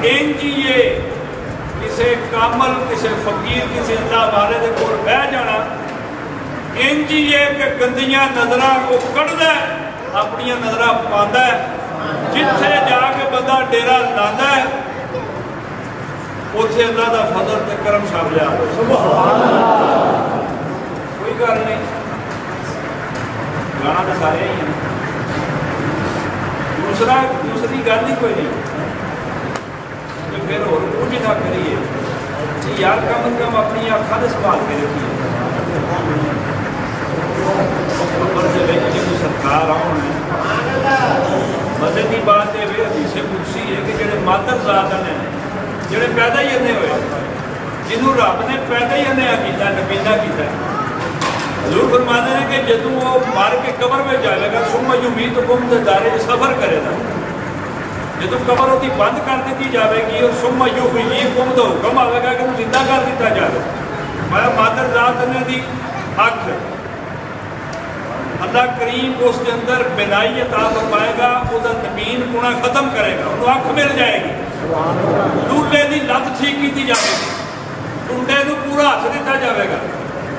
انجیے کسی کامل کسی فقیر کسی اللہ والے دے کول بہ جانا انجیے کہ گندیاں نظراں کو کڑدا ہے اپنی نظراں پاندا ہے جتھے جا کے بندہ ڈیرا لانا ہے اتنے اللہ دا فضل تے کرم شامل آ سبحان اللہ کوئی گل نہیں گانا تو سارے ہی ہیں دوسری گل ہی کوئی نہیں کہ پھر اور کچھ نہ کریے یار کم از کم اپنی اکھاں تے سنبھال کے رکھیے خبر سے جی سرکار آؤ مزے کی بات یہ حدیث قدسی ہے کہ جڑے مادر ذات نے جڑے پیدا ہی انہیں ہوئے جنہوں رب نے پیدا ہی انہیں کیتا نبینا کیتا حضور فرماتے ہیں کہ جدوں وہ مار کے قبر میں جائے گا ثم یمیتکم تے دارے سفر کرے گا جدوں قبر ہوتی بند کر دیتی جائے گی اور ثم یحییکم تو حکم آئے گا کہ زندہ کر دیتا جائے میں مادر ذات نے دی حق اللہ کریم اس کے اندر بینائی عطا فرمائے گا وہ نبین گناہ ختم کرے گا انہوں اکھ مل جائے گی لولے دی لت ٹھیک کی جائے گی ٹنڈے نو پورا ہاتھ دیتا جائے گا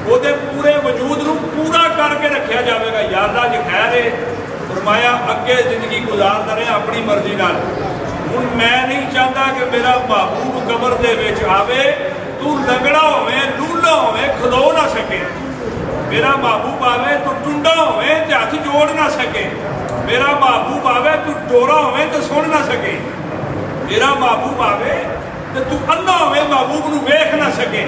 وہ پورے وجود نو پورا کر کے رکھیا جائے گا یا اللہ جی خیر ہے فرمایا اگے زندگی گزارتا رہے اپنی مرضی نال ہوں میں نہیں چاہتا کہ میرا محبوب قبر دے وچ آوے تو لگڑا ہوئے لولا ہوئے کھلو نہ سکے میرا محبوب آوے تو ٹنڈا ہوئے تو ہاتھ جوڑ نہ سکے میرا محبوب آوے تو ڈورا ہوئے تو سن نہ سکے میرا محبوب آوے تو اندھا ہوئے محبوب نو ویکھ نہ سکے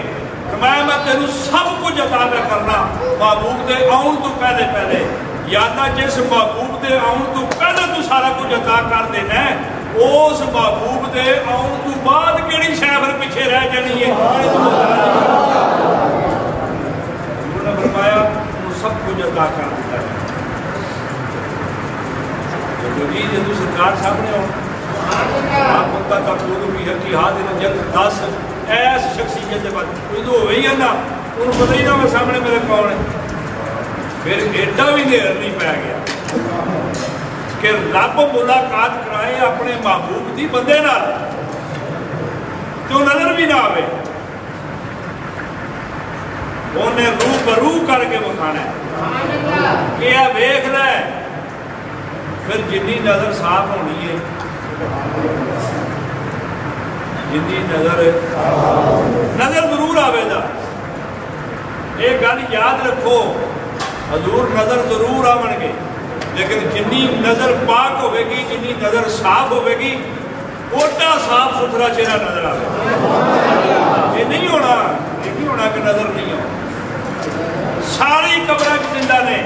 میں تینوں سب کچھ عطا کرنا محبوب دے آن تو پہلے یا اللہ جس محبوب دے آن تو پہلے تو سارا کچھ عطا کر دینا ہے اس محبوب دے آن تو بعد کیڑی شے پھر پیچھے رہ جانی ہے فرمایا سب کچھ عطا کر دیتا ہے جی جدو سرکار سامنے ہو آپ ہوتا تقول بھی ہے کہ حاضر جلد 10 ایس شخصیت کے بعد کوئی تو ہوئی ہے نا انہوں پتہ ہی نہ میں سامنے میرے کون ہے پھر ایڈا بھی دیر نہیں پہ گیا کہ رب ملاقات کرائے اپنے محبوب دی بندے نہ جو نظر بھی نہ آوے انہیں روح برو کر کے بکھانا ہے کہ یہ ویکھ رہا ہے پھر جنی نظر صاف ہونی ہے جنی نظر ضرور آوے گا ایک گل یاد رکھو حضور نظر ضرور آون گے لیکن جنی نظر پاک ہوئے گی جنی نظر صاف ہوئے گی اوٹا صاف ستھرا چہرہ نظر آوے یہ نہیں ہونا کہ نظر نہیں ہو ساری قبریں زندہ نے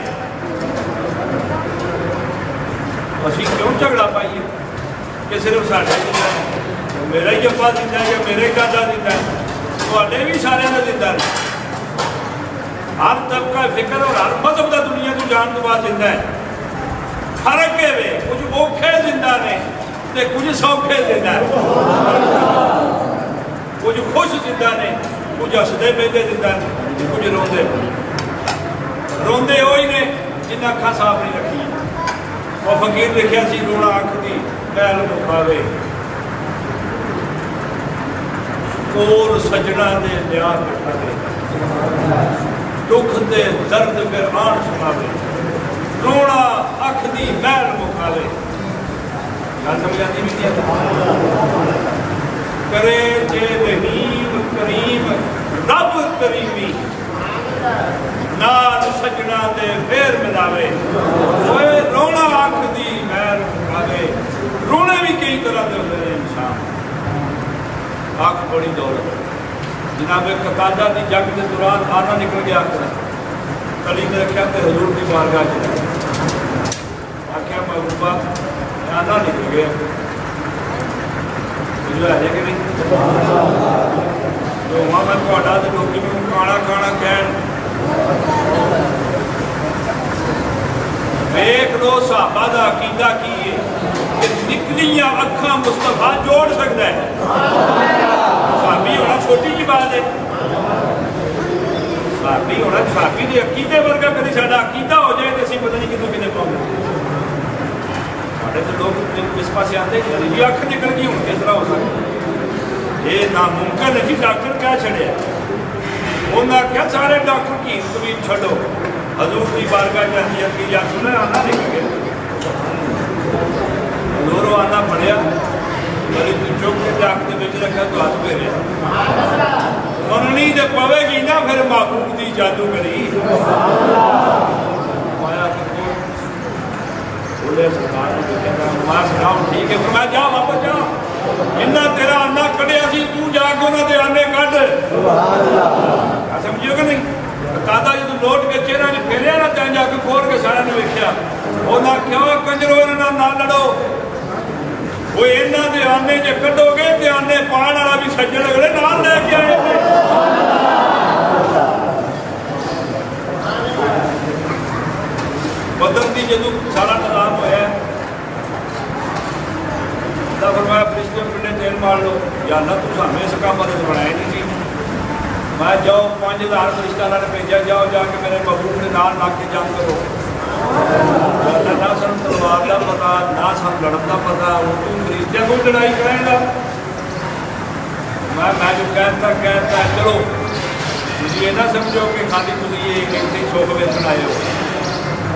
اسی کیوں جھگڑا پائیے کہ صرف ساڈے زندہ ہے میرا ہی ابا زندہ ہے یا میرے دادا زندہ ہے تواڈے بھی سارے کا زندہ ہے ہر طبقہ فکر اور ہر مذہب کا دنیا کو جان تو بعد زندہ ہے فرق ہے کچھ اوکھے زندہ نے تے کچھ سوکھے زندہ ہے کچھ خوش زندہ نے کچھ ہسدے پہدے زندہ نے کچھ روندے ہوئی نے جنہیں اکھاں صاف نہیں رکھی وہ فقیر لکھیا سی رونا اکھ دی پہل مکھاوے کول سجنا دے لیا بٹھاوے دکھ دے درد پھر آن سناوے رونا اکھ دی پہل مکھاوے کیا سمجھاتی بھی نہیں کرے جے رحیم کریم رب کریمی نال سجنا دے پھر ملاوے رونا آنکھ دی مہر مکھاوے رونے بھی کئی طرح دے ہوتے ہیں انسان آنکھ بڑی دولت جناب قتادہ دی جنگ کے دوران آنا نکل گیا علی نے رکھا تے حضور دی بارگاہ چلا آخیا محبوبہ آنا نکل گیا ہے کہ نہیں تو وہاں میں پہاڑا تو لوگ کانا کانا کہن ایک دو صحابہ دا عقیدہ کی ہے کہ نکلیاں اکھاں مصطفیٰ جوڑ سکتا ہے صحابی ہونا چھوٹی کی بات ہے صحابی ہونا صحابی دے عقیدے ورگا کدی ساڈا عقیدہ ہو جائے تو اسی پتہ نہیں کتوں کتنے پاؤں ساڈے تو لوگ اس پاسے آتے ہیں یہ اکھ نکل گئی ہوں کس طرح ہو سکتا یہ ناممکن ہے جی ڈاکٹر کیا چھڑے انہاں کیا سارے ڈاکٹر کی طبیب چھڑو حضور کی بارگاہ جاتی ہے کہ یا سنے آنا نہیں گئے حضورو آنا پڑیا بلی تو چوک کے جاک دے بچ رکھا تو ہاتھ پہ رہے مننی دے پوے گی نا پھر محبوب دی جادو کری مایا کرو بولے سرکار کو کہتا ہے ماں سناؤں ٹھیک ہے فرمایا جا واپس جا انہاں تیرا آنا کڑیا سی تو جا کے انہاں دے آنے کٹ سمجھو کہ نہیں دادا جی تو لوٹ کے چہرہ جی پھیلیا نا تین جا کے کھول کے سارا نے ویکھیا انہاں کیوں کنجرو انہاں نہ لڑو وہ انہاں دے آنے جے کٹو گے تے آنے پان والا بھی سجن اگلے نال لے کے آئے بدر دی جدو سارا نظام ہویا ہے اللہ فرمایا فرشتے پنڈے تیل مار لو یا اللہ تو سامنے اس کا مدد بنائے نہیں تھی میں جاؤ 5000 فرشتہ اللہ نے بھیجا جاؤ جا کے میرے محبوب نے نال لا کے جنگ کرو اللہ نہ سن تلوار کا پتا نہ سن لڑن کا پتا اردو فرشتے کو لڑائی کریں گا میں جو کہتا چلو تھی یہ نہ سمجھو کہ خالی تھی یہ کسی شوق میں سنائے ہو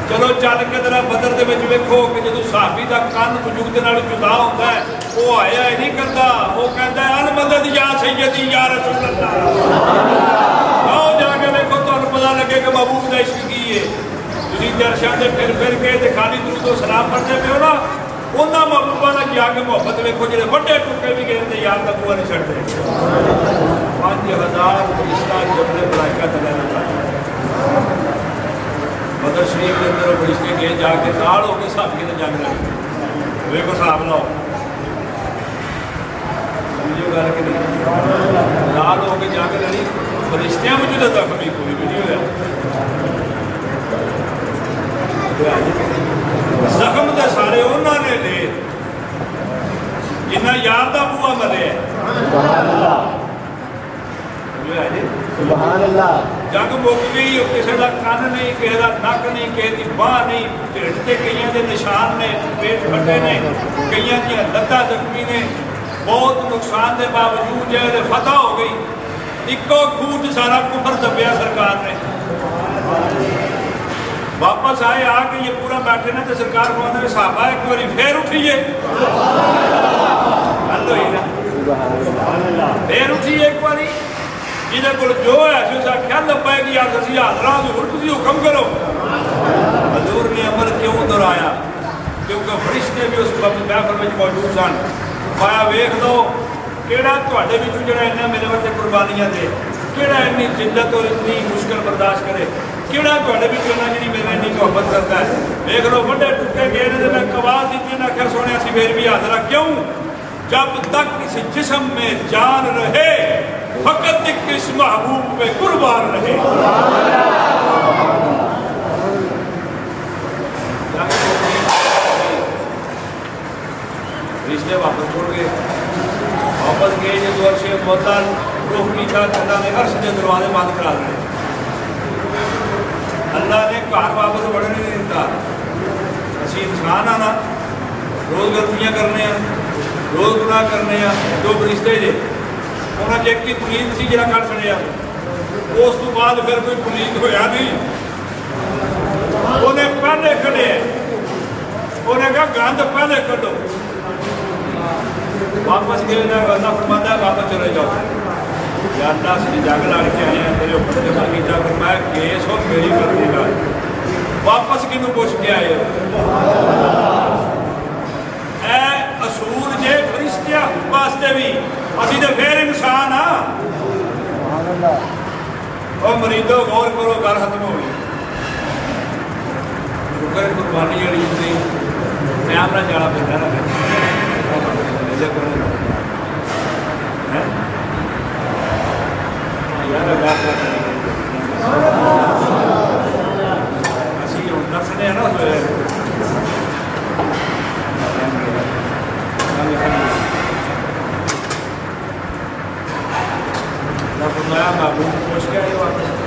چلو چل کے ذرا بدر دے وچ ویکھو کہ جدوں صحابی دا کان وجود دے نال جدا ہوندا ہے وہ آیا ہی نہیں کردا وہ کہندا ہے المدد یا سیدی یا رسول اللہ آؤ جا کے دیکھو تانوں پتہ لگے کہ محبوب دا عشق کی ہے تسی درشاں دے پھر کے تے خالی درود و سلام پڑھدے پیو نا انہاں محبوباں نال جا کے محبت ویکھو جڑے وڈے ٹکے بھی گئے تے یار دا بوا نہیں چھڈدے 5000 فرشتہ جبرے ملائکہ تلے نہ بدر شریف کے اندر فرشتے گئے جا کے نال ہو کے صحابی نے جنگ لڑی ویکھو صاحب لاؤ سمجھو گل کہ نہیں نال ہو کے جنگ لڑی فرشتیاں مجھے تو زخمی کوئی بھی نہیں ہوا زخم تے سارے انہاں نے لے جنہاں یار دا بوا مرے سبحان اللہ جنگ مک گئی کسی کا کن نہیں کسی کا نک نہیں کسی کی باہ نہیں ڈھڈ سے کئی کے نشان نے پیٹ پھٹے نے کئی دیا لتاں زخمی نے بہت نقصان کے باوجود جو فتح ہو گئی ایکو خوٹ سارا کفر دبیا سرکار نے واپس آئے آ کے یہ پورا بیٹھے نا تو سرکار کو آنے صحابہ ایک باری پھر اٹھیے گل ہوئی نا پھر اٹھیے ایک باری جنہیں کو جو ہے اس کا خیال لبائے گی یا کسی حضرات ضرور تسی حکم کرو حضور نے امر کیوں دہرایا کیونکہ فرشتے بھی اس وقت محفل میں موجود سن پایا ویکھ لو کیڑا تواڈے وچوں جڑا انہاں میرے واسطے قربانیاں دے کیڑا اتنی جلت اور اتنی مشکل برداشت کرے کیڑا تواڈے وچوں انہاں جڑی میرے اتنی محبت کرتا ہے ویکھ لو وڈے ٹکے گئے نے میں قواس دیتی نہ کہ سونے اسی پھر بھی حاضرہ کیوں جب تک اس جسم میں جان رہے فقط کس محبوب پہ قربان رہے رشتے واپس چھوڑ گئے واپس گئے جو دو عرشے موتا روح کی تھا اللہ نے عرش کے دروازے بند کرا دیے اللہ نے گھر واپس بڑھنے نہیں دیتا اسی انسان آنا روز غلطیاں کرنے ہیں روز گناہ کرنے ہیں دو فرشتے جے انہاں جے کی پلید سی جڑا کر چھڑیا اس تو بعد پھر کوئی پلید ہویا نہیں انہیں پہلے کھڑے انہیں کہا گند پہلے کھڑو واپس گئے نا اللہ فرماتا ہے واپس چلے جاؤ یا اللہ سے جنگ لڑ کے آئے ہیں تیرے اوپر جمع کیتا فرمایا کیس ہو میری غلطی کا واپس کینوں پوچھ کے آئے اے اصول جے فرشتیاں واسطے بھی اسی تے پھر انسان ہاں اور مریدو غور کرو گھر ختم ہو گئی شکر قربانی جڑی ہوندی ٹائم نہ جانا پیندا نا یار اسی ہوں دسنے نا محبوب پوچھ کے آئے واپس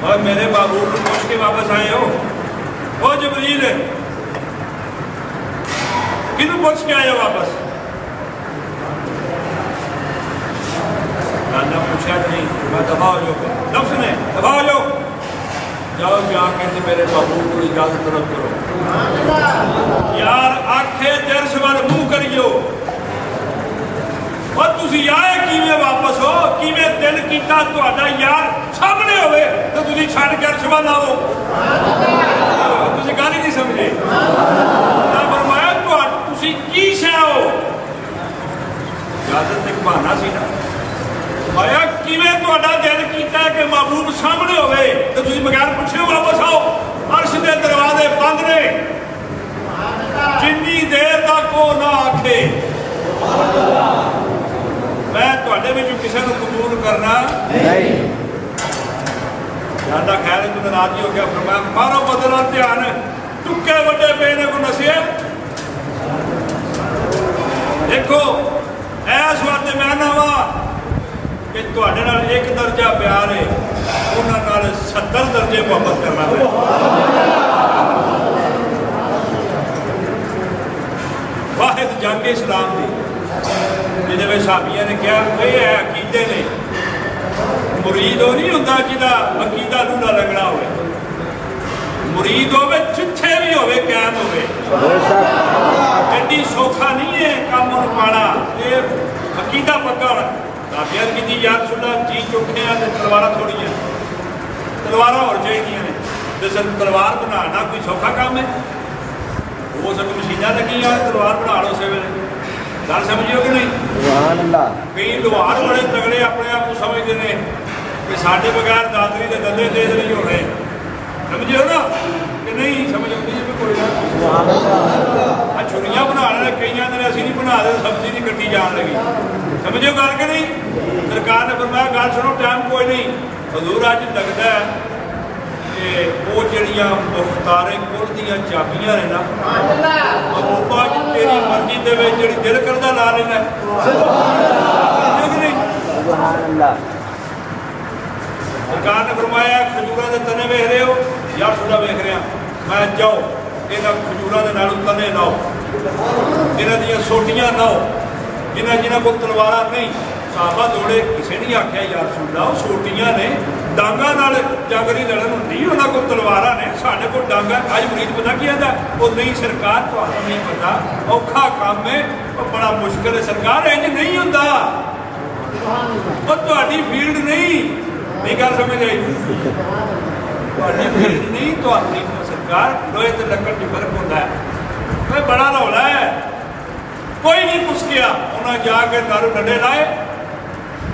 اور میرے محبوب کو پوچھ کے واپس آئے ہو وہ جبریل ہے کنوں پوچھ کے آئے واپس نے پوچھا نہیں، میں دفاع ہو جاؤ، نفس نے دفاع ہو جاؤ، جاؤ جا کے میرے محبوب کو اجازت طلب کرو یار آنکھیں درس وال منہ کریو اور تسی آئے کیویں واپس ہو کیویں دل کیتا تہاڈا یار سامنے ہوئے تو تسی چھڈ کے عرش وال آؤ تسی گل ہی نہیں سمجھے اللہ فرمایا تسی کی شے ہو اجازت ایک بہانہ سی نا آیا کیویں تہاڈا دل کیتا ہے کہ محبوب سامنے ہوئے تو تسی بغیر پوچھے واپس آؤ عرش دے دروازے بند نے جنی دیر تک وہ نہ آکھے میں تہاڈے وچوں کسے نوں قبول کرنا نہیں جاندا خیر تو ناراض ہو گیا فرمایا مارو بدلا دھیان ٹکے وڈے پے نے کو نسیا دیکھو ایس واسطے میں نہ وا کہ تہاڈے نال ایک درجہ پیار ہے انہاں نال 70 درجے محبت کرنا ہے واحد جنگ اسلام دی جہدے وچ صحابیاں نے کہا یہ ہے عقیدے نے مرید وہ نہیں ہوندا جہدا عقیدہ لولا لگنا ہوئے مرید ہوئے جتھے بھی ہوئے قائم ہوئے ایڈی سوکھا نہیں ہے کام نوں پانا یہ عقیدہ پکا ہونا صحابیاں کی جی یار سننا جی چوکھے ہیں تلوار تھوڑی ہیں تلوار اور چاہیے نے تے صرف تلوار بنانا کوئی سوکھا کام ہے وہ سب مشیناں لگی ہیں تلوار بنا لو اسے ویلے گل سمجھو کہ نہیں سبحان اللہ کئی لوہار بڑے تگڑے اپنے آپ کو سمجھتے ہیں کہ ساڈے بغیر دادری دے دندے تیز نہیں ہونے سمجھو نا کہ نہیں سمجھ آتی جی کوئی نہ چھریاں بنا لے کئی دن اسی نہیں بنا دے سبزی نہیں کٹی جان لگی سمجھو گل کہ نہیں سرکار نے فرمایا گل سنو ٹائم کوئی نہیں حضور اج لگتا ہے کہ وہ جڑیاں مختار کل دیاں چابیاں نے نا محبوبہ تیری مرضی دے وچ جڑی دل کردا لا لینا سبحان اللہ سرکار نے فرمایا کھجوراں دے تنے ویکھ رہے ہو یا سودا ویکھ رہا میں جاؤ انہاں کھجوراں دے نال تنے لاؤ انہاں دیاں سوٹیاں لاؤ جنہاں کو تلواراں نہیں صحابہ دوڑے کسے نہیں آکھیا یا رسول اللہ سوٹیاں نے ڈانگاں نال جنگ نہیں لڑن ہوندی انہاں کو تلواراں نے ساڈے کو ڈانگاں اج مرید پتہ کی آندا وہ نہیں سرکار تہاڈا نہیں پتہ اوکھا کام ہے وہ بڑا مشکل ہے سرکار انج نہیں ہوندا وہ تہاڈی فیلڈ نہیں گل سمجھ آئی تہاڈی فیلڈ نہیں تہاڈی سرکار لوہے تے لکڑ دی فرق ہوندا ہے کوئی بڑا رولا ہے کوئی نہیں پوچھ گیا انہاں جا کے نال ڈنڈے لائے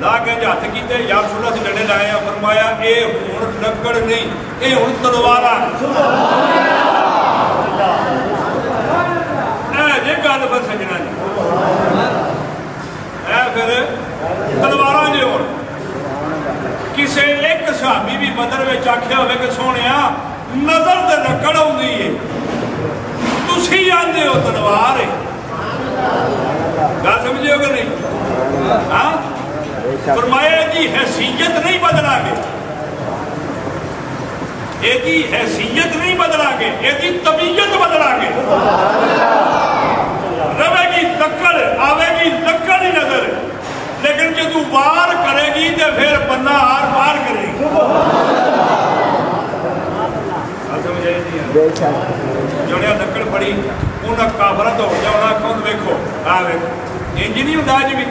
لا کے ہاتھ کیتے یا رسول اللہ سے ڈنڈے لائے فرمایا اے ہن لکڑ نہیں اے ہن تلواراں اے جے گل پھر سجنا جی اے پھر تلواراں جے ہن کسے ایک صحابی بھی بدر وچ آکھیا ہوے کہ سونیا نظر تے لکڑ آوندی ہے تسی آندے ہو تلوار ہے گل سمجھے ہو کہ نہیں ہاں فرمایا جی حیثیت نہیں بدلا گے ایدی حیثیت نہیں بدلا گے ایدی طبیعت بدلا گے رہے گی لکڑ آوے گی لکڑ ہی نظر لیکن جدو وار کرے گی تو پھر بندہ آر پار کرے گی جڑیا لکڑ پڑی انہاں کافرہ تو ہو جا انہاں کون ویکھو آوے انج نہیں ہوندا اج بھی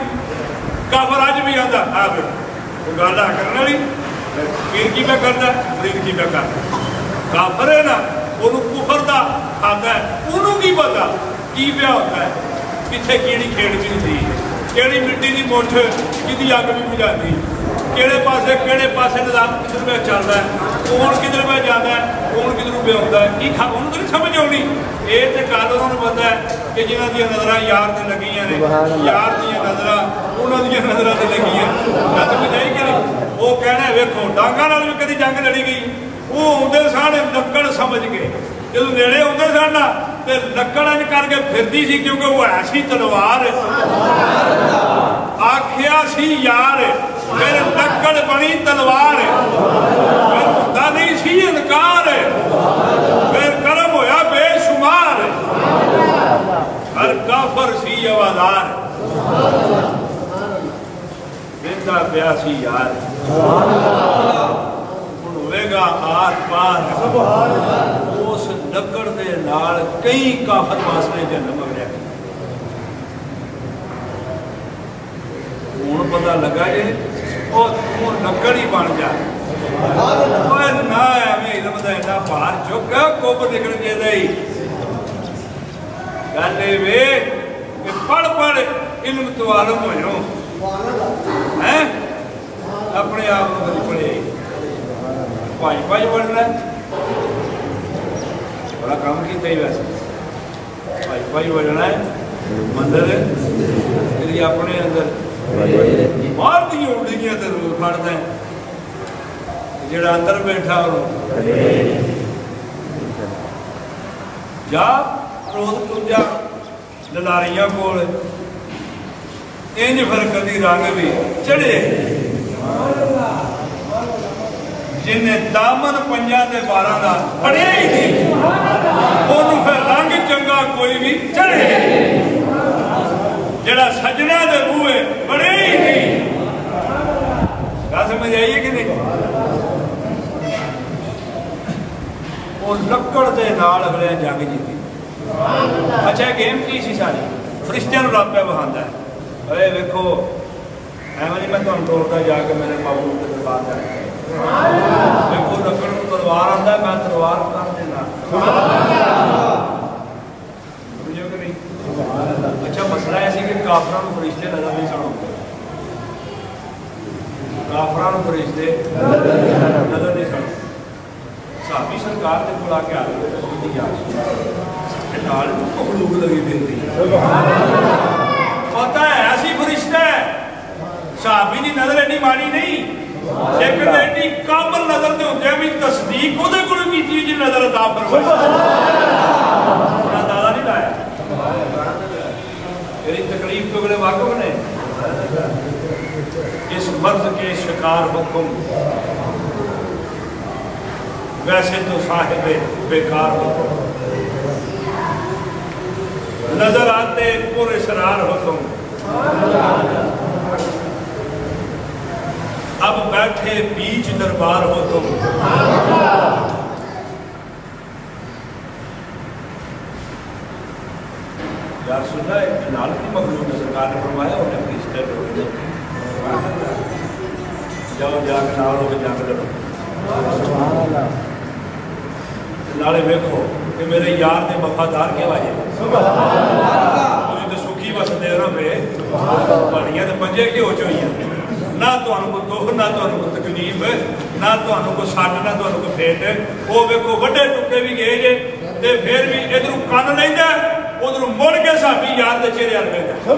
کافر اج بھی آندا آوے وہ گل کرن والی پیر کی پہ کردا مرید کی پہ کردا کافر ہے نا انہوں کفر دا کھاتا ہے انہوں کی پتا کی پیا ہوتا ہے کتنے کیڑی کھیڑ کی ہوتی ہے کیڑی مٹی کی مٹھ کی اگ بھی بجھاتی کہڑے پاسے نظام کدھر پہ چلتا ہے کون کدھر پہ جاتا ہے کون کدھر پہ آتا ہے کی کھا انہوں تو نہیں سمجھ آنی یہ تو گل انہوں نے پتا ہے کہ جنہ دیا نظر یار سے لگی نے یار دیا نظر انہوں دیا نظر سے لگی ہیں میں سمجھ آئی کہ نہیں وہ کہنا ہے ویکھو ڈانگاں نال بھی کدی جنگ لڑی گئی وہ آدھے سن لکڑ سمجھ کے جب نیڑے آدھے سن نا تو لکڑ انج کر کے پھرتی سی کیونکہ وہ ایسی تلوار آکھیا سی یار پھر لکڑ بنی تلوار پھر ہوتا نہیں سی انکار پھر کرم ہویا بے شمار ہر کافر سی آوازار ਕੀਤਾ ਪਿਆ ਸੀ ਯਾਰ ਹੁਣ ਹੋਵੇਗਾ ਆਰ ਪਾਰ ਉਸ ਲੱਕੜ ਦੇ ਨਾਲ ਕਈ ਕਾਫਰ ਵਾਸਤੇ ਜਨਮ ਅਗਲਿਆ ਹੁਣ ਪਤਾ ਲੱਗਾ ਜੇ ਉਹ ਤੂੰ ਲੱਕੜ ਹੀ ਬਣ ਜਾ ਓਏ ਨਾ ਐਵੇਂ ਇਲਮ ਦਾ ਇੰਨਾ ਭਾਰ ਚੁੱਕ ਕੁੱਬ ਨਿਕਲ ਜਿਹਦਾ ਹੀ ਗੱਲ ਇਹ ਵੇ کہ پڑھ پڑھ علم تو عالم ہو جاؤ اپنے آپ کو پڑھے پانچ پڑھنا بڑا کام کیتا ہی ویسے پانچ پڑھنا ہے مندر اپنے اندر باہر دیا اڑیاں تو روز پڑھتا ہے جڑا اندر بیٹھا جا روز پوجا للاریاں کول انج پھر کدی رنگ بھی چڑھے جنہیں دامن پنجاں دے باراں دا پڑھیا ہی نہیں انہوں پھر رنگ چنگا کوئی بھی چڑھے جڑا سجنہ دے بوئے پڑھیا ہی نہیں کیا سمجھ آئیے کہ نہیں وہ لکڑ دے نال اگلے جنگ جیتی اچھا گیم کی سی ساری فرشتیاں نوں رب پہ بہاندا ہے اے ویکھو ایویں میں تہاڈوں ٹوردا جا کے میرے معبود دے دربار تے ویکھو لکڑ نوں تلوار آندا میں تلوار کر دینا سمجھو کہ نہیں اچھا مسئلہ ایسی کہ کافراں نوں فرشتے نظر نہیں سن آندے کافراں نوں فرشتے نظر نہیں سن صحابی سرکار دے کول آ کے آ گئے مخلوق لگی دیتی پتہ ہے ایسی فرشتہ ہے صحابی دی نظر ایڈی ماڑی نہیں لیکن ایڈی کامل نظر دے ہوتے ہیں بھی تصدیق وہ دے کلو کی چیز نظر عطا فرمائی اپنا دادا نہیں لایا میری تکلیف تو اگلے واقع نے اس مرض کے شکار حکم ویسے تو صاحب بیکار حکم نظر آتے پر اسرار ہو تم اب بیٹھے بیچ دربار ہو تم یار سننا ہے جلال کی مخلوق نے سرکار نے فرمایا انہیں فرشتے ہو جاؤ جا کے نال ہو کے جا کے لڑو نالے ویکھو کہ میرے یار نے وفادار کیا واجے مجھے تو سکھی بس دے رہا پہ بڑیاں نے پنجے کی ہو چوئی ہیں نہ تو انہوں کو دکھ نہ تو انہوں کو تکلیف نہ تو انہوں کو ساٹھ نہ تو انہوں کو پھیٹ وہ ویکھو وڈے ٹکے بھی گئے جے تے پھر بھی ادھر کان نہیں دے ادھر مڑ کے صحابی یار دے چہرے ہل پہ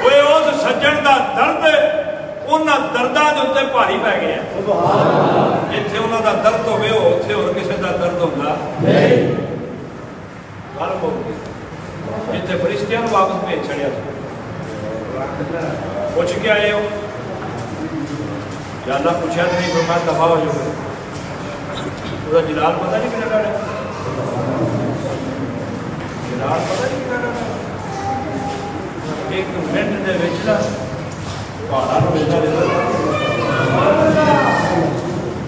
وہ اس سجن دا درد انہاں درداں دے اتنے پاری پہ گیا جتھے انہاں دا درد ہوئے ہو اتھے اور کسے دا درد ہوگا غالب ہو گئی جتھے فرشتیاں واپس بھیج چھڑیا پوچھ کے آئے ہو یا اللہ پوچھا تو نہیں فرمایا دفاع ہو جو پورا جلال پتہ نہیں کنے ڈالے جلال پتہ نہیں کنے ڈالے ایک منٹ دے وچنا پہاڑا نو بیٹا دے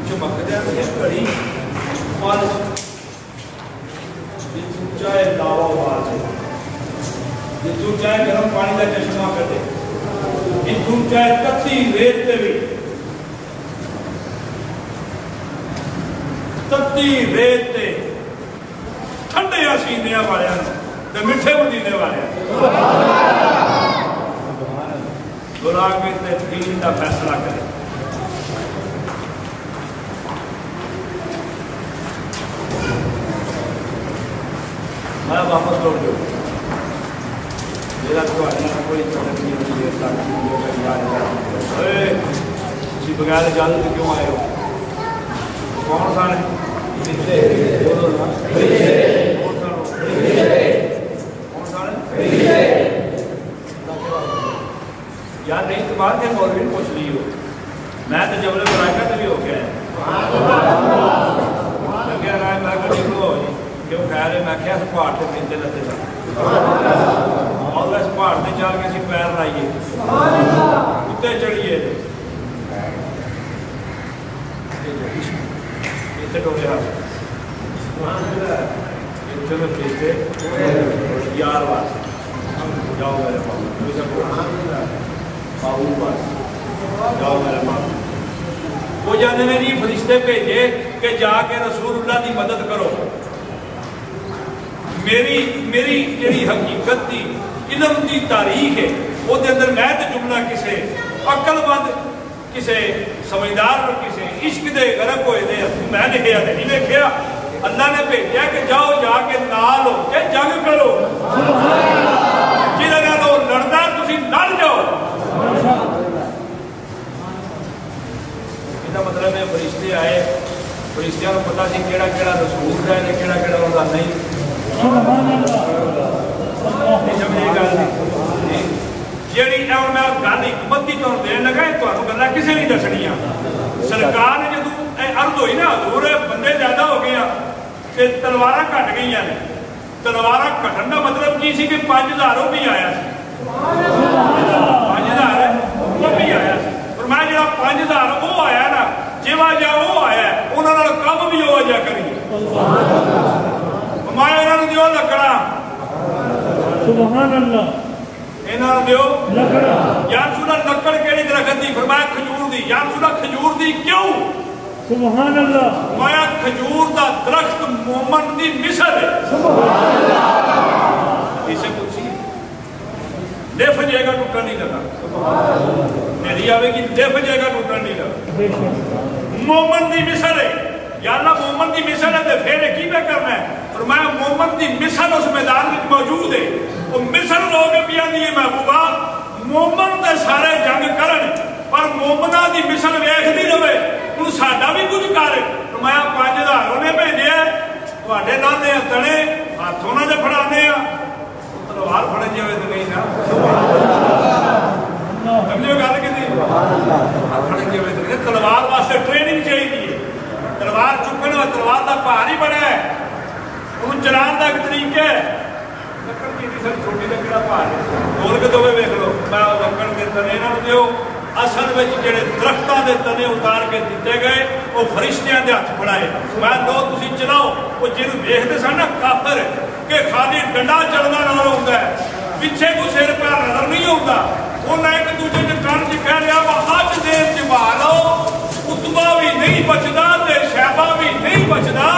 چمک دے یہ کڑی پالش جتوں چاہے لاوا آواز جتوں چاہے گرم پانی کا چشمہ کر دے جتوں چاہے کتھی ریت دے بھی تتی ریت دے ٹھنڈے سینے والے تے میٹھے مدینے والے گناہ میں تے دین کا فیصلہ کرے میں واپس لوٹ جو میرا تو آنے کوئی طرح نہیں ہوتی ہے اسی بغیر اجازت سے کیوں آئے ہو کون سا ہے یار نہیں تو بات ہے مولوی پوچھ لی ہو میں تو جبل برائکہ تو بھی ہو گیا ہے لگیا رہا ہے میں کہا نکلو ہو جی کیوں خیال ہے میں کیا پہاڑ سے پیچھے لگتے تھا اور اس پہاڑ سے چل کے اسی پیر لائیے اتنے چڑھیے اتنے ٹوٹے ہاتھ اتنے میں بھیجتے یار واسطے جاؤ میرے بابو پاس جاؤ میرے بابو وہ جانے نے جی فرشتے بھیجے کہ جا کے رسول اللہ کی مدد کرو میری جڑی حقیقت دی علم دی تاریخ ہے وہ دے اندر میں تے جملہ کسے عقل مند کسے سمجھدار پر کسے عشق دے غرق ہوئے دے میں نے کہا نہیں دیکھا اللہ نے بھیجا کہ جاؤ جا کے نال ہو کے جنگ کرو جنہاں نال لڑنا تسی لڑ جاؤ یہ مطلب ہے فرشتے آئے فرشتیاں کو پتا سی کیڑا کیڑا رسول ہے تے کیڑا کیڑا انہاں نہیں جیڑی میں گل حکمت کی تمہیں دین لگا تمہیں گلا کسی نہیں دسنیا سرکار نے جدو عرض ہوئی نا حضور بندے زیادہ ہو گئے تے تلوار گھٹ گئی نے تلوار گھٹن کا مطلب کی سی کہ 5000 وہ بھی آیا 5000 وہ بھی آیا اور میں جا 5000 وہ آیا نا جا جا وہ آیا انہوں نے کم بھی ہو جا کریے میں انہوں نے دیو لکڑا سبحان اللہ انہوں نے دیو یا رسول اللہ لکڑ کیڑی درخت دی فرمایا کھجور دی یا رسول اللہ کھجور دی کیوں سبحان اللہ فرمایا کھجور دا درخت مومن دی مثل ہے سبحان اللہ اسے کچھ لف جائے گا ٹوٹا نہیں لگا میری آوے گی لف جائے گا ٹوٹا نہیں لگا مومن دی مثل ہے یا اللہ مومن دی مثل ہے تو پھر کی میں کرنا ہے فرمایا مومن دی مثل اس میدان میں موجود ہے وہ مثل لوگ پیا دیئے محبوبہ مومن دے سارے جنگ کرن پر مومنہ دی مثل ویخ دی روے ان ساڈا بھی کچھ کرے فرمایا 5000 نے بھیجے تواڈے نانے تنے ہاتھوں نہ پھڑانے تلوار پھڑے جی ہوئے تو نہیں نا سمجھو گل کی پھڑے جی ہوئے تو نہیں تلوار واسطے ٹریننگ چاہیے تلوار چکن تلوار کا پہاڑ ہی بڑا ہے ان چلان کا ایک طریقہ ہے لکڑ کی سر چھوٹی لکڑا پہاڑ گول کے دوے ویکھ لو میں لکڑ کے تنے نہ دیو اصل میں جڑے درختوں کے تنے اتار کے دیتے گئے وہ فرشتیاں دے ہاتھ پڑائے میں دو تسی چلاؤ وہ جن ویکھتے سن نا کافر کہ خالی ڈنڈا چلنا نظر ہوتا ہے پیچھے کو سر پہ نظر نہیں ہوتا انہیں ایک دوسرے کے کان چ کہہ لیا وہ اج دیر چبالو اتبا بھی نہیں بچتا تے شیبہ بھی نہیں بچتا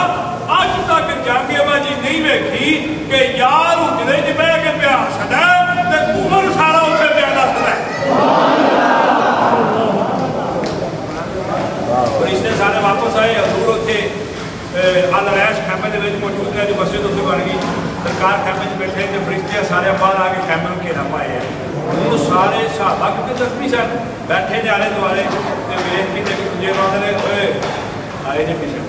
اج تک جنگ بازی نہیں ویکھی کہ یار اجڑے چ بہ کے پیا ہسدا تے عمر سارا اتنے پیا دسدا فرشتے سارے واپس آئے حضور اتنے الریش خیمے کے موجود ہے جو مسجد اتنے بن گئی سرکار خیمے چ بیٹھے تے فرشتے سارے باہر آ کے خیمے میں گھیرا پائے ہیں وہ سارے صحابہ کیونکہ زخمی سن بیٹھے نے آلے دوالے ویخ کے ایک دوجے آدھے آئے جی پیچھے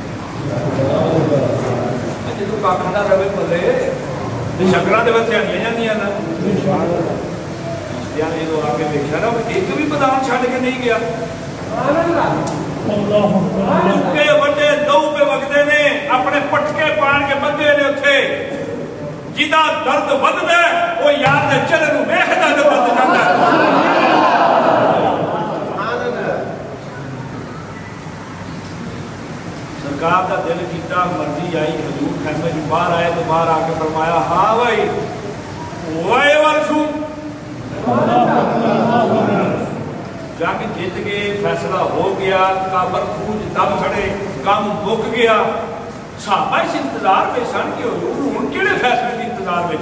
جدو کاکھاں دا رہے پلے شکراں دے وچ آنیاں جاندیاں نا جدو آ کے دیکھا نا ایک بھی بدان چھڈ کے نہیں گیا کے وڈے لو پہ وگدے نے اپنے پٹکے پان کے بندے نے اتنے جدا درد ودتا ہے وہ یار دے چلے نو ویکھدا تے ود جاندا ہے سرکار دا دل کیتا مرضی آئی حضور خیمے جو باہر آئے تو باہر آ کے فرمایا ہاں بھائی وائے ورسو جنگ جیت گئے فیصلہ ہو گیا کافر خوج دب کھڑے کام مک گیا صحابہ اس انتظار میں سن کہ حضور ہن کیڑے فیصلے کی انتظار میں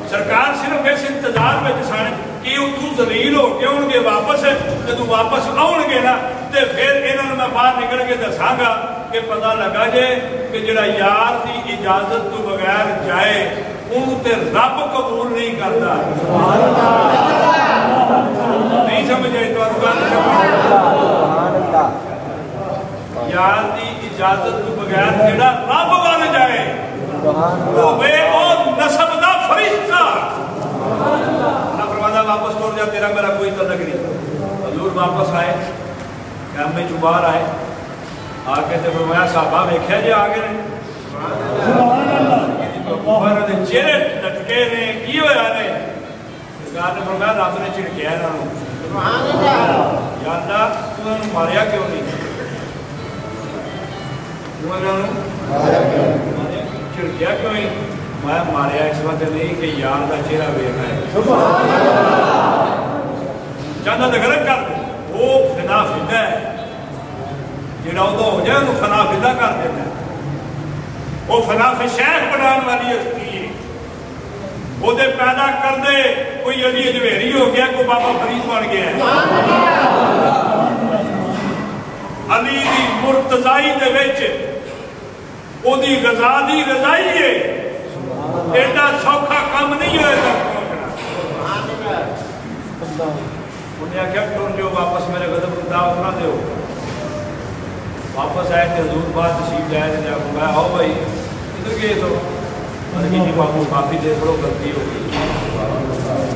سرکار صرف اس انتظار میں سن کہ اتوں ذلیل ہو کے آؤ گے واپس جدو واپس آؤ گے نا تو پھر انہوں نے میں باہر نکل کے دساں گا کہ پتہ لگا جے کہ جڑا یار دی اجازت تو بغیر جائے انہوں تے رب قبول نہیں کرتا نہیں سمجھے تو یار دی اجازت تو بغیر جڑا رب بن جائے وہ بے او نسب دا فرشتہ اللہ فرماتا واپس توڑ جا تیرا میرا کوئی تعلق نہیں حضور واپس آئے خیمے چوں باہر آئے آ کے تے فرمایا صحابہ ویکھیا جی آ گئے چہرے لٹکے نے کی ہویا نے یار نے فرمایا رب نے جھڑکیا انہوں یا اللہ تو انہوں ماریا کیوں نہیں جھڑکیا کیوں نہیں میں ماریا اس وقت نہیں کہ یار کا چہرہ ویکھنا ہے چاہتا تو غلط کر دے وہ فنا فدا ہے جہاں ادو ہو جائے انہوں فنا فدا کر دینا ہے وہ فنا فشیخ بنانے والی ہستی ہے وہ دے پیدا کر دے کوئی علی اجویری ہو گیا کوئی بابا فرید بن گیا ہے علی دی مرتضائی دے وچ او دی رضا دی رضائی ہے ایڈا سوکھا کام نہیں ہوئے تک پہنچنا انہیں آخیا ٹر جو واپس میرے غضب کو دعوت نہ دیو واپس آئے کہ حضور بات تشریف لائے تھے جب میں آؤ بھائی ادھر گئے تو میں نے بابو معافی دے کرو غلطی ہو گئی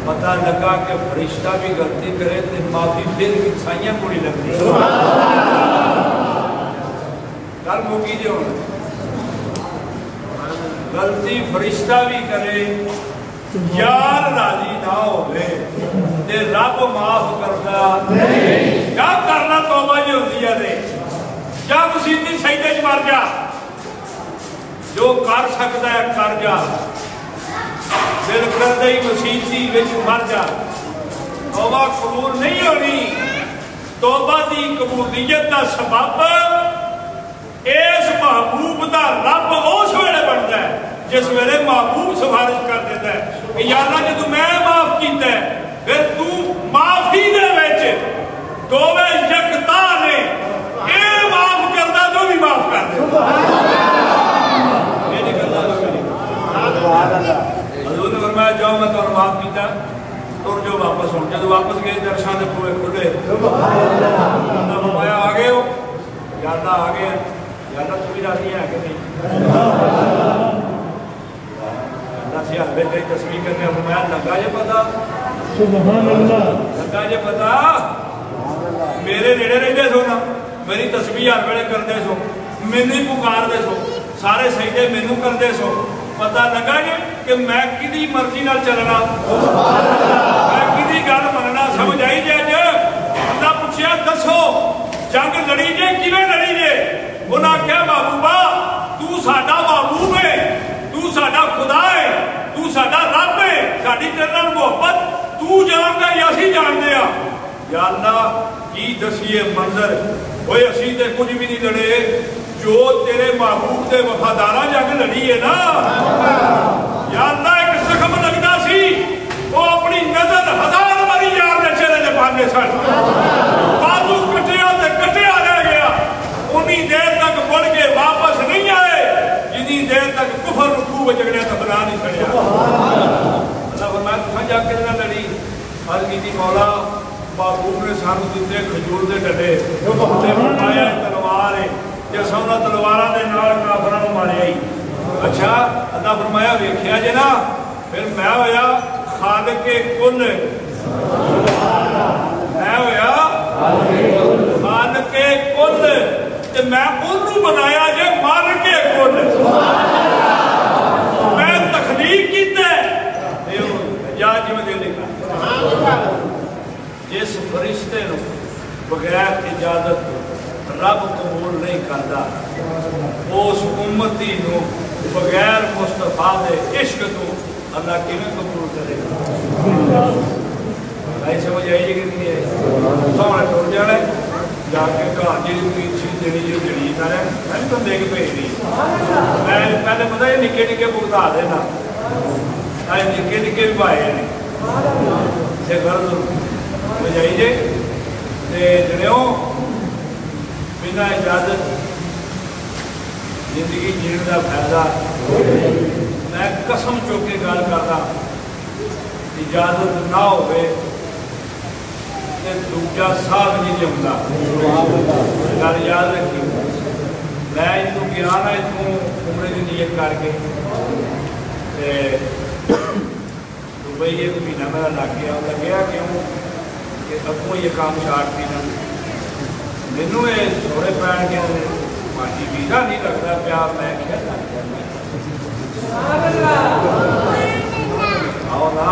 پتہ لگا کہ فرشتہ بھی غلطی کرے تو معافی پھر بھی سائیاں کوڑی لگتی کل موقعی جو غلطی فرشتہ بھی کرے یار راضی نہ ہوئے تے رب معاف کرتا کیا کرنا توبہ یہ ہوتی ہے کیا مسیحی سجدے چ مر جا جو کر سکتا ہے کر جا دل کرتا ہی مسیحی وچ مر جا توبہ قبول نہیں ہونی توبہ دی قبولیت دا سبب اس محبوب دا رب اس ویلے بنتا ہے جس ویلے محبوب سفارش کر دیتا ہے کہ یا اللہ جدو میں معاف کیتا ہے پھر تو معافی دے وچ دوویں یکتا نے اے معاف کردا تو بھی معاف کر دے حضور نے فرمایا جاؤ میں تو معاف کیتا تر جو واپس ہوں جب واپس گئے درشان دے پورے کھلے اللہ فرمایا آ گئے ہو یا اللہ آ گئے یا اللہ تو بھی راضی ہے کہ نہیں اللہ سے حلبے تیری تصویر کرنے فرمایا لگا یہ پتا سبحان اللہ لگا یہ پتا میرے نیڑے رہتے سو نا میری تصویر ہر ویلے کرتے سو مینوں ہی پکارتے سو سارے سجدے مینوں کرتے سو پتا لگا کہ میں کدی مرضی نال چلنا میں کدی گل مننا سمجھ آئی جی اج بندہ پوچھیا دسو جنگ لڑی جے کیویں لڑی جے انہاں آخیا محبوبہ تو ساڈا محبوب ہے تو ساڈا خدا ہے تو ساڈا رب ہے ساڈی تیرے نال محبت تو جاندا یا اسی جاندے ہاں یا اللہ کی دسیے منظر اوے اسی تے کچھ بھی نہیں لڑے جو تیرے محبوب دے وفاداراں جنگ لڑی ہے نا یا اللہ ایک زخم لگدا سی وہ اپنی نظر ہزار باری یار دے چہرے تے پاندے سن بازو کٹیا تے کٹیا رہ گیا انی دیر تک بڑھ کے واپس نہیں آئے جنی دیر تک کفر رکوع وچ جگڑیا تے بنا نہیں چھڑیا اللہ فرمایا تساں جا کے نہ لڑی عرض کیتی مولا محبوب نے سانو دتے کھجور دے ڈڈے تے فرمایا تلوار ہے کہ سونا تلواراں دے نال کافراں نوں ماریا ہی اچھا اللہ فرمایا ویکھیا جے نا پھر میں ہویا خالق کل میں ہویا خالق کل تے میں انہوں بنایا جے مالک کل میں تخلیق کیتا ہے یا جی میں دے لکھا جس فرشتے نو بغیر اجازت رب قبول نہیں کرتا اس امتی نو بغیر مصطفیٰ دے عشق تو اللہ کیویں قبول کرے گا نہیں سمجھ آئی کہ نہیں ہے سونا ٹر جانا ہے جا کے گھر جی چیز دینی جی جڑی نہ رہے میں بھی بندے کے بھیج دی میں پہلے پتا یہ نکے نکے بھگتا دینا نکے نکے بھی پائے ہیں یہ غرض سمجھ آئی جی جنہوں بنا اجازت زندگی جینے کا فائدہ میں قسم چوکے گل کرتا اجازت نہ ہوئے کہ دوجا سال نہیں جمتا گل یاد رکھی میں اتوں گیا نا اتوں عمرے کی نیت کر کے دبئی ایک مہینہ میرا لگ گیا لگیا کیوں کہ اگوں یہ کام اسٹارٹ کیا مینوں یہ سوڑے پین کے ماجی ویزا نہیں لگتا پیا میں آؤ نا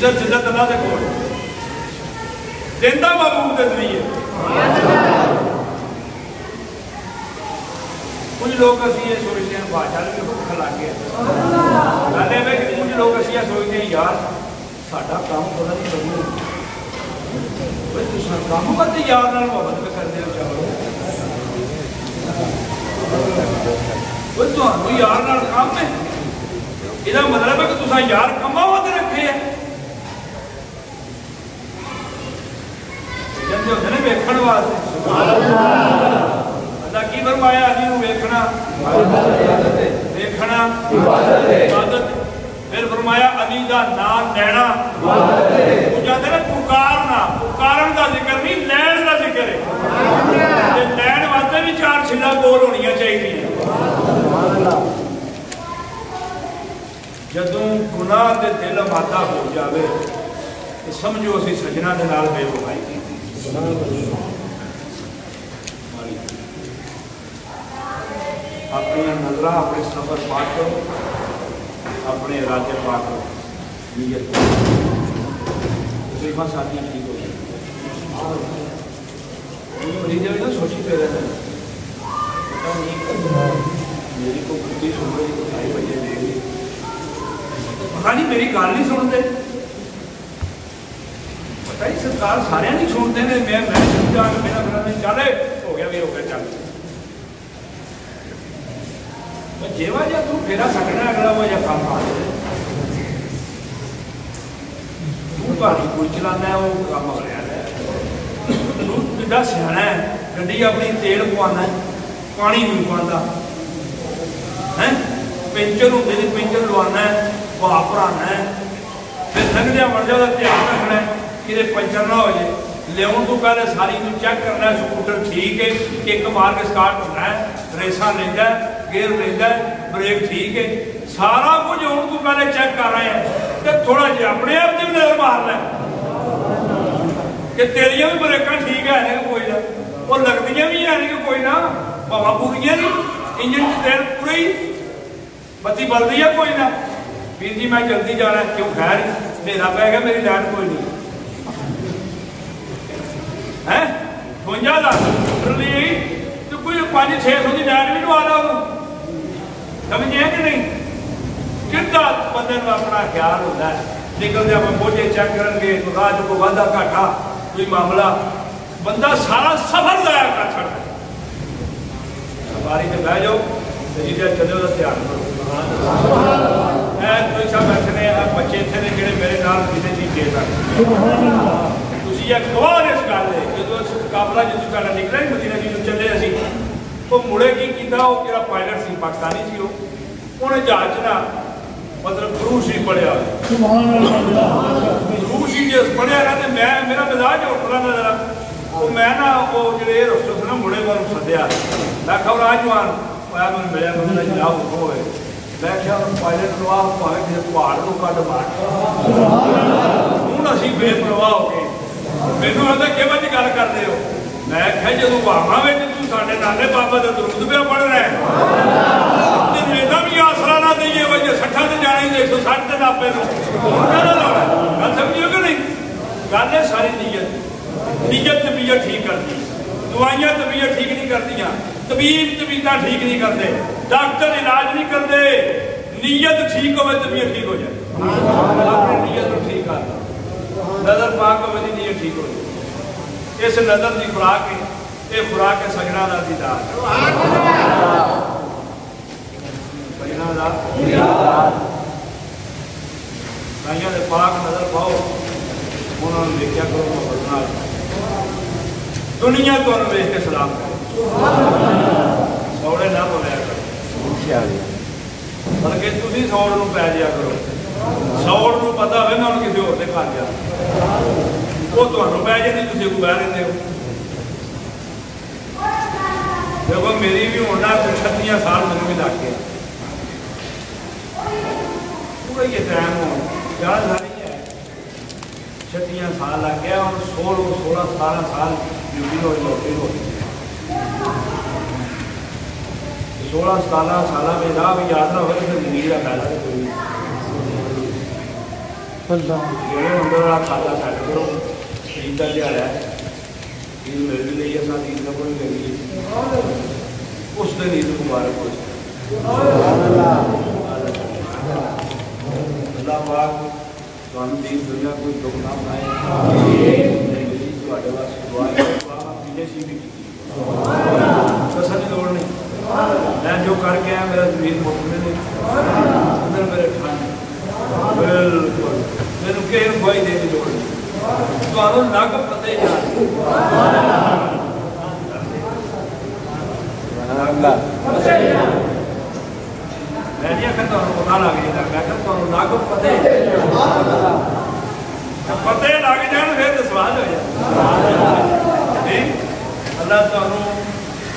عزت ذلت اللہ دے کول دیندہ محبوب دے ذریعے کچھ لوگ اسی یہ سوچتے ہیں بادشاہ نے بھوک لگ گیا گل ہے کہ کچھ لوگ اسی یہ سوچتے ہیں یار ساڈا کام پتہ نہیں بننا کام کرتے یار نال محبت میں کرتے ہو چلو تمہیں یار نال کام ہے یہ مطلب ہے کہ تصا یار کما واسطے رکھے ہیں جنتے ہوتے ہیں ویکھن واسطے اللہ کی فرمایا علی نو ویکھنا ویکھنا عبادت پھر فرمایا علی دا نام لینا وہ جاتے ہیں پکارنا پکارن دا ذکر نہیں لین دا ذکر ہے لین واسطے بھی چار چھلا گول ہونیاں چاہیے جدوں گناہ دے دل ماتا ہو جاوے تو سمجھو اسی سجنا دے نال بے وفائی کی اپنی نظرہ اپنے سفر پاک کرو اپنے ارادے پاک کرو نیت تقریباً ساتھیاں ٹھیک ہو جائے مریض ہے نا سوچی پہ رہے میری کو خود ہی سن رہی کو 2:30 بجے دے گی پتا نہیں میری گل نہیں سنتے پتا ہی سرکار سارے نہیں سنتے ہیں میں جا کے میرا نہیں چلے ہو گیا چل جیوا جا تو پھیرا سکنا اگلا ہوا یا کام آ جائے گاڑی کوئی چلانا ہے وہ کام ہو رہا ہے تا سیاح ہے گڈی اپنی تیل پوانا ہے پانی نہیں پوانا پینچر ہوتے ہیں پینچر لوانا ہے بھا بھرانا ہے پھر لنگدیا مر جائے دھیان رکھنا ہے کہ پنچر نہ ہو جائے لیاؤن تو پہلے ساری چیک کرنا ہے سکوٹر ٹھیک ہے کک مار کے سٹارٹ کرنا ہے ریساں لینا ہے گیئر لینا ہے بریک ٹھیک ہے سارا کچھ ہوں تو پہلے چیک کر رہے ہیں تو تھوڑا جہا اپنے آپ سے نظر مارنا ہے کہ تیریاں بھی بریکاں ٹھیک ہے کہ کوئی نہ اور لگتیاں بھی ہیں کہ کوئی نہ بابا پوریاں نہیں انجن کی تیل پوری بتی بل رہی ہے کوئی نہ پیر جی میں جلدی جانا ہے کیوں خیر میرا پہ گیا میری لائٹ کوئی نہیں 52,000 تو کوئی 500-600 کی لائٹ بھی لوا لو سمجھے کہ نہیں کتنا بندے کو اپنا خیال ہوتا ہے نکل جب بوجھے چیک کریں گے تو راج کو وادا گھاٹا کوئی معاملہ بندہ سارا سفر ضائع کر چھڑتا ہے سواری سے بہ جاؤ جی چلو تو دھیان کرو کوئی سب بیٹھنے بچے اتنے نے جڑے میرے نال کسی چیز دے سکتے تھی ایک گواہ اس گل ہے جب قابلہ جدو سارا نکلا مدینہ جی چلے اسی وہ مڑے کی کیتا وہ کہڑا پائلٹ سی پاکستانی سی انہیں جہاز نہ مطلب فروش ہی پڑھیا فروش ہی جس پڑھیا نا تو میں میرا مزاج ہوٹلا نا ذرا وہ میں نا وہ جڑے رستے سے نا مڑے والوں سدیا میں خبر آ جوان میں ملیا میں جناب ہوئے میں کیا پائلٹ لوا پاوے کسی پہاڑ کو کٹ مار ہوں اسی بے پرواہ ہو گئے مینوں آتا کہ بچ گل کرتے ہو میں کہ جدو باواں وچ تو ساڈے نانے بابا دا درود پہ پڑھ رہا ہے تے میرا بھی آسرا نہ دئیے وہ جے 60 تے جانا ہی 160 تے ناپے نو گل سمجھو کہ نہیں گل ہے ساری نیت طبیعت ٹھیک کرتی دوائیاں طبیعت ٹھیک نہیں کرتیاں طبیب طبیعتاں ٹھیک نہیں کرتے ڈاکٹر علاج نہیں کرتے نیت ٹھیک ہوئے طبیعت ٹھیک ہو جائے اپنی نیت کو ٹھیک کر نظر پاک ہوئے دی نیت ٹھیک ہو جائے اس نظر دی خوراک ہے یہ خوراک ہے سجنا دا دیدار سجنا دا دیدار سائیاں دے پاک نظر پاؤ انہوں نے دیکھا کرو بدنا دنیا تو انہوں نے کے سلام کرو سوڑے نہ بولیا کرو بلکہ تسی سوڑ نو پی جایا کرو سوڑ نو پتا ہوئے میں انہوں کسی اور نے کھا جا وہ تو انہوں پہ جائے نہیں تسی کو بہ رہے ہو دیکھو میری بھی ہونا 36 سال میں بھی لگ گیا پورا یہ ٹائم ہو زیادہ ساری ہے 36 سال لگ گیا اور 16-17 سال ڈیوٹی ہوئی نوکری ہوئی 16-17 سال میں راہ بھی یاد نہ ہوئے تو زندگی کا فائدہ کوئی ਜਿਹੜੇ ਅੰਦਰ ਵਾਲਾ ਖਾਤਾ ਛੱਡ ਕਰੋ ਈਦ ਦਾ ਦਿਹਾੜਾ ਹੈ ਈਦ ਮਿਲ ਵੀ ਲਈ ਅਸਾਂ ਈਦ ਦਾ ਕੋਈ ਕਰੀਏ ਉਸ ਦਿਨ ਈਦ ਮੁਬਾਰਕ ਹੋ ਅੱਲਾਹ ਪਾਕ ਤੁਹਾਨੂੰ ਦੀਨ ਦੁਨੀਆ ਕੋਈ ਦੁੱਖ ਨਾ ਪਾਏ ਤੁਹਾਡੇ ਵਾਸਤੇ ਦੁਆ ਹੈ ਪੀਜੇ ਸੀ ਵੀ ਕੀਤੀ ਕਸਰ ਦੀ ਲੋੜ ਨਹੀਂ ਮੈਂ ਜੋ ਕਰਕੇ ਆਇਆ ਮੇਰਾ ਜ਼ਮੀਨ ਮੁੱਕਨੇ ਨਹੀਂ ਅੰਦਰ ਮੇਰੇ ਖਾਨ ਬਿਲਕੁਲ ਮੈਨੂੰ ਕਿਸੇ ਨੂੰ ਕੋਈ ਦੇਣ ਦੀ ਲੋੜ ਨਹੀਂ ਤੁਹਾਨੂੰ ਨਗ ਪਤੇ ਜਾਣ ਮੈਂ ਨਹੀਂ ਆਖਦਾ ਤੁਹਾਨੂੰ ਪਤਾ ਲੱਗ ਜਾਂਦਾ ਮੈਂ ਕਹਿੰਦਾ ਤੁਹਾਨੂੰ ਨਗ ਪਤੇ ਲੱਗ ਜਾਣ ਫਿਰ ਤਾਂ ਸਵਾਲ ਹੋ ਜਾਂਦਾ ਅੱਲਾਹ ਤੁਹਾਨੂੰ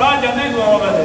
ਰਾਹ ਜਾਣੇ ਦੁਆ ਮੈਂ ਦੇ